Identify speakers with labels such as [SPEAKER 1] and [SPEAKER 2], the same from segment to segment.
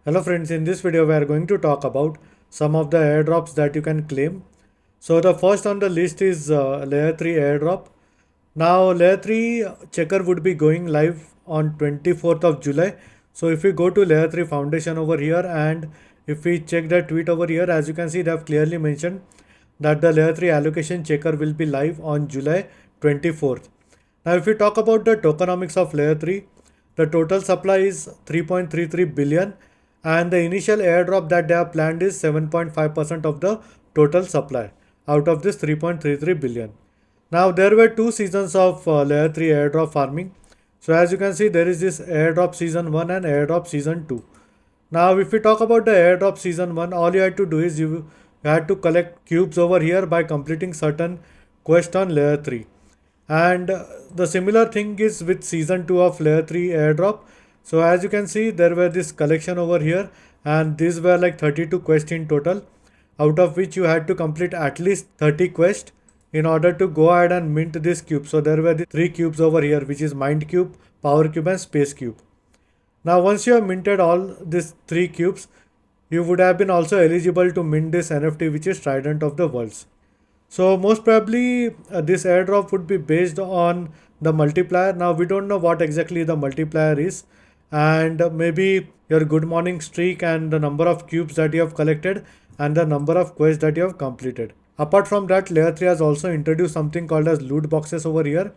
[SPEAKER 1] Hello friends, in this video we are going to talk about some of the airdrops that you can claim. So the first on the list is layer 3 airdrop. Now layer 3 checker would be going live on 24th of July. So if we go to layer 3 foundation over here and if we check the tweet over here, as you can see they have clearly mentioned that the layer 3 allocation checker will be live on July 24th. Now if we talk about the tokenomics of layer 3, the total supply is 3.33 billion and the initial airdrop that they have planned is 7.5% of the total supply out of this 3.33 billion. Now there were two seasons of layer 3 airdrop farming. So as you can see there is this airdrop season 1 and airdrop season 2. Now if we talk about the airdrop season 1, all you had to do is you had to collect cubes over here by completing certain quest on layer 3. And the similar thing is with season 2 of layer 3 airdrop. So as you can see there were this collection over here and these were like 32 quests in total, out of which you had to complete at least 30 quests in order to go ahead and mint this cube. So there were the three cubes over here, which is mind cube, power cube and space cube. Now once you have minted all these three cubes, you would have been also eligible to mint this NFT, which is Trident of the Worlds. So most probably this airdrop would be based on the multiplier. Now we don't know what exactly the multiplier is, and maybe your good morning streak and the number of cubes that you have collected and the number of quests that you have completed. Apart from that, layer 3 has also introduced something called as loot boxes over here.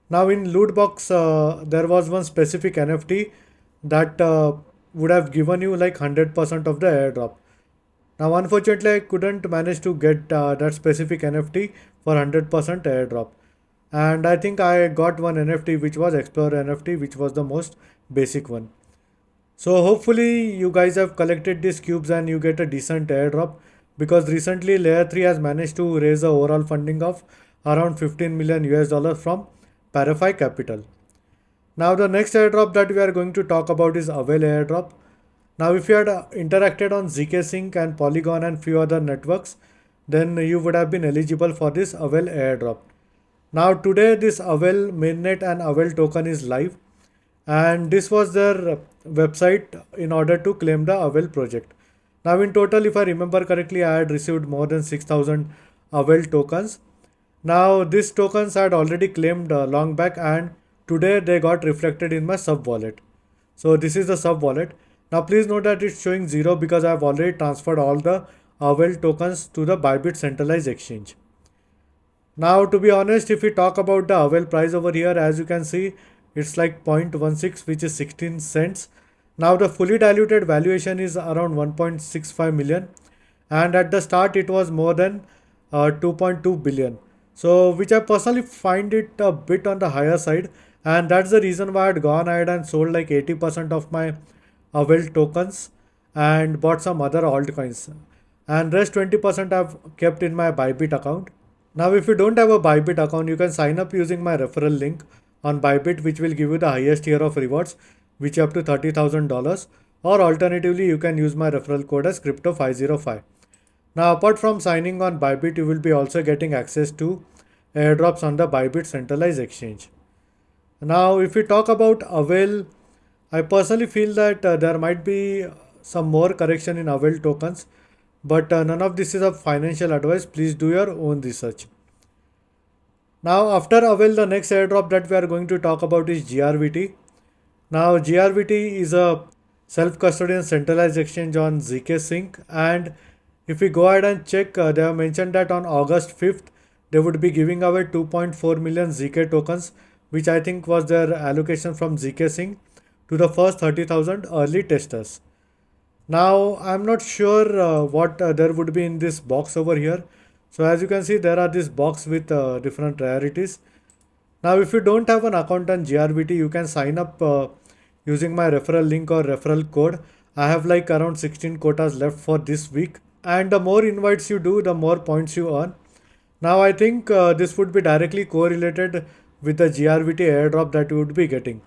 [SPEAKER 1] Now in loot box there was one specific NFT that would have given you like 100% of the airdrop. Now unfortunately I couldn't manage to get that specific NFT for 100% airdrop. And I think I got one NFT which was Explorer NFT, which was the most basic one. So hopefully you guys have collected these cubes and you get a decent airdrop, because recently layer 3 has managed to raise the overall funding of around 15 million US dollars from Parafy Capital. Now the next airdrop that we are going to talk about is Avail airdrop. Now if you had interacted on ZK Sync and Polygon and few other networks, then you would have been eligible for this Avail airdrop. Now today this Avail mainnet and Avail token is live, and this was their website in order to claim the Avail project. Now in total, if I remember correctly, I had received more than 6,000 Avail tokens. Now these tokens I had already claimed long back, and today they got reflected in my sub wallet. So this is the sub wallet. Now please note that it's showing 0 because I have already transferred all the Avail tokens to the Bybit centralized exchange. Now to be honest, if we talk about the Avail price over here, as you can see, it's like 0.16, which is 16 cents. Now the fully diluted valuation is around 1.65 million, and at the start it was more than 2.2 billion. So which I personally find it a bit on the higher side, and that's the reason why I had gone ahead and sold like 80% of my Avail tokens and bought some other altcoins, and rest 20% I've kept in my Bybit account. Now if you don't have a Bybit account, you can sign up using my referral link on Bybit, which will give you the highest tier of rewards, which up to $30,000, or alternatively you can use my referral code as crypto505. Now apart from signing on Bybit, you will be also getting access to airdrops on the Bybit centralized exchange. Now if we talk about Avail, I personally feel that there might be some more correction in Avail tokens, but none of this is a financial advice. Please do your own research. Now after Avail, the next airdrop that we are going to talk about is GRVT. Now GRVT is a self-custodian centralized exchange on ZK Sync, and if we go ahead and check, they have mentioned that on August 5th they would be giving away 2.4 million ZK tokens, which I think was their allocation from ZK Sync, to the first 30,000 early testers. Now I'm not sure what there would be in this box over here. So as you can see, there are this box with different rarities. Now if you don't have an account on GRVT, you can sign up using my referral link or referral code. I have like around 16 quotas left for this week, and the more invites you do, the more points you earn. Now I think this would be directly correlated with the GRVT airdrop that you would be getting.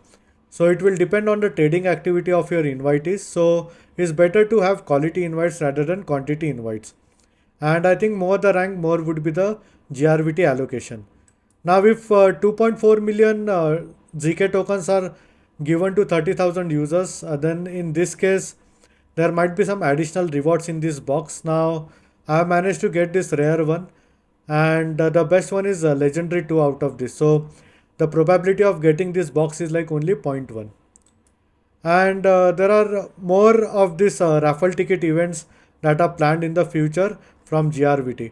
[SPEAKER 1] So it will depend on the trading activity of your invitees. So it's better to have quality invites rather than quantity invites. And I think more the rank, more would be the GRVT allocation. Now if 2.4 million ZK tokens are given to 30,000 users, then in this case there might be some additional rewards in this box. Now I have managed to get this rare one, and the best one is legendary 2 out of this. So the probability of getting this box is like only 0.1. And there are more of this raffle ticket events that are planned in the future from GRVT.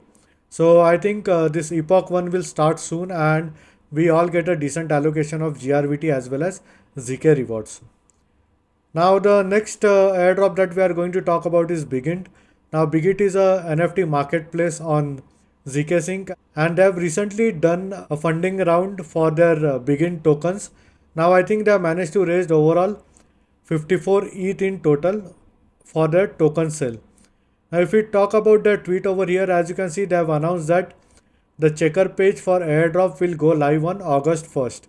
[SPEAKER 1] So I think this epoch one will start soon, and we all get a decent allocation of GRVT as well as ZK rewards. Now the next airdrop that we are going to talk about is Bigit. Now Bigit is a NFT marketplace on ZK Sync, and they have recently done a funding round for their Bigit tokens. Now I think they have managed to raise overall 54 ETH in total for their token sale. Now if we talk about the tweet over here, as you can see, they have announced that the checker page for airdrop will go live on August 1st,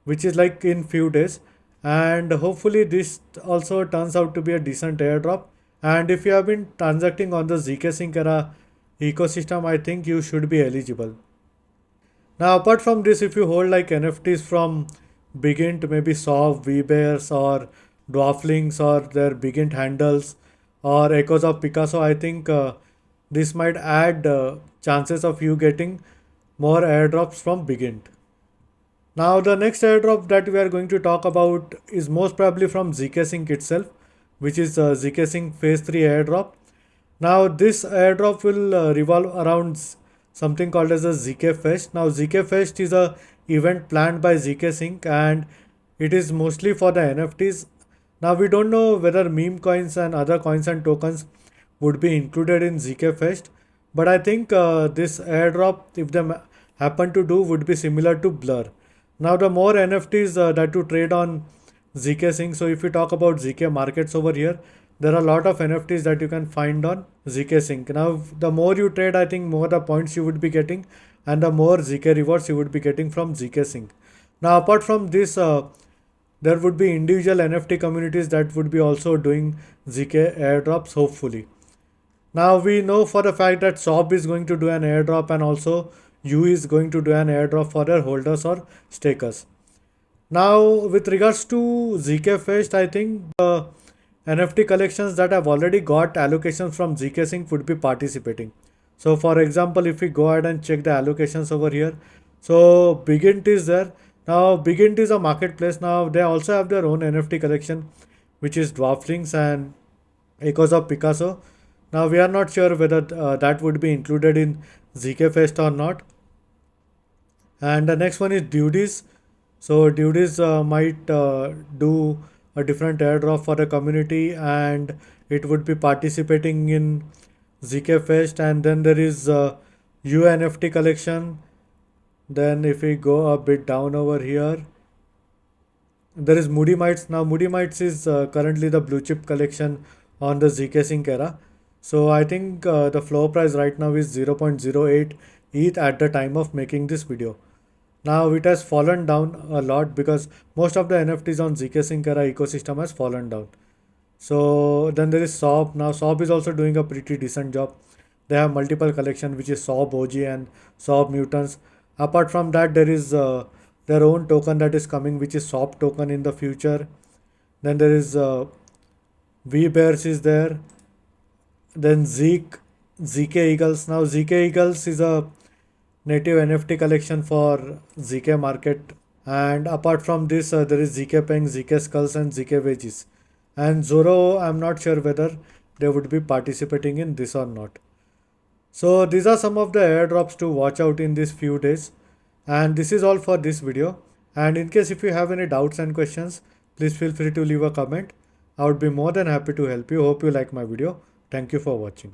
[SPEAKER 1] which is like in few days. And hopefully this also turns out to be a decent airdrop. And if you have been transacting on the ZK Sync era ecosystem, I think you should be eligible. Now apart from this, if you hold like NFTs from Bigint, maybe Soft, VBears or Dwarflings or their Bigint handles or Echoes of Picasso, I think this might add chances of you getting more airdrops from Bigint. Now the next airdrop that we are going to talk about is most probably from ZK Sync itself, which is ZK Sync Phase 3 airdrop. Now this airdrop will revolve around something called as a ZK Fest. Now ZK Fest is a event planned by ZK Sync, and it is mostly for the NFTs. Now we don't know whether meme coins and other coins and tokens would be included in ZK Fest, but I think this airdrop, if they happen to do, would be similar to Blur. Now the more NFTs that you trade on ZK Sync, so if you talk about ZK markets over here, there are a lot of NFTs that you can find on ZK Sync. Now the more you trade, I think more the points you would be getting, and the more ZK rewards you would be getting from ZK Sync. Now apart from this, there would be individual NFT communities that would be also doing ZK airdrops, hopefully. Now we know for the fact that SOB is going to do an airdrop, and also U is going to do an airdrop for their holders or stakers. Now with regards to ZK Fest, I think the NFT collections that have already got allocations from ZK Sync would be participating. So for example, if we go ahead and check the allocations over here, so Bigint is there. Now Bigint is a marketplace. Now they also have their own NFT collection, which is Dwarflings and Echoes of Picasso. Now we are not sure whether that would be included in ZK Fest or not. And the next one is Duties. So Duties might do a different airdrop for the community, and it would be participating in ZK Fest. And then there is UNFT collection. Then if we go a bit down over here, there is Moody Mites. Now Moody Mites is currently the blue chip collection on the ZK Sync era. So I think the floor price right now is 0.08 ETH at the time of making this video. Now it has fallen down a lot because most of the NFTs on ZK Sync era ecosystem has fallen down. So then there is SOB. Now SOB is also doing a pretty decent job. They have multiple collection, which is SOB OG and SOB Mutants. Apart from that, there is their own token that is coming, which is SOB token in the future. Then there is VBears is there. Then ZK Eagles. Now ZK Eagles is a native NFT collection for ZK market. And apart from this, there is ZK Peng, ZK Skulls and ZK Veggies. And Zoro, I'm not sure whether they would be participating in this or not. So these are some of the airdrops to watch out in these few days. And this is all for this video. And in case if you have any doubts and questions, please feel free to leave a comment. I would be more than happy to help you. Hope you like my video. Thank you for watching.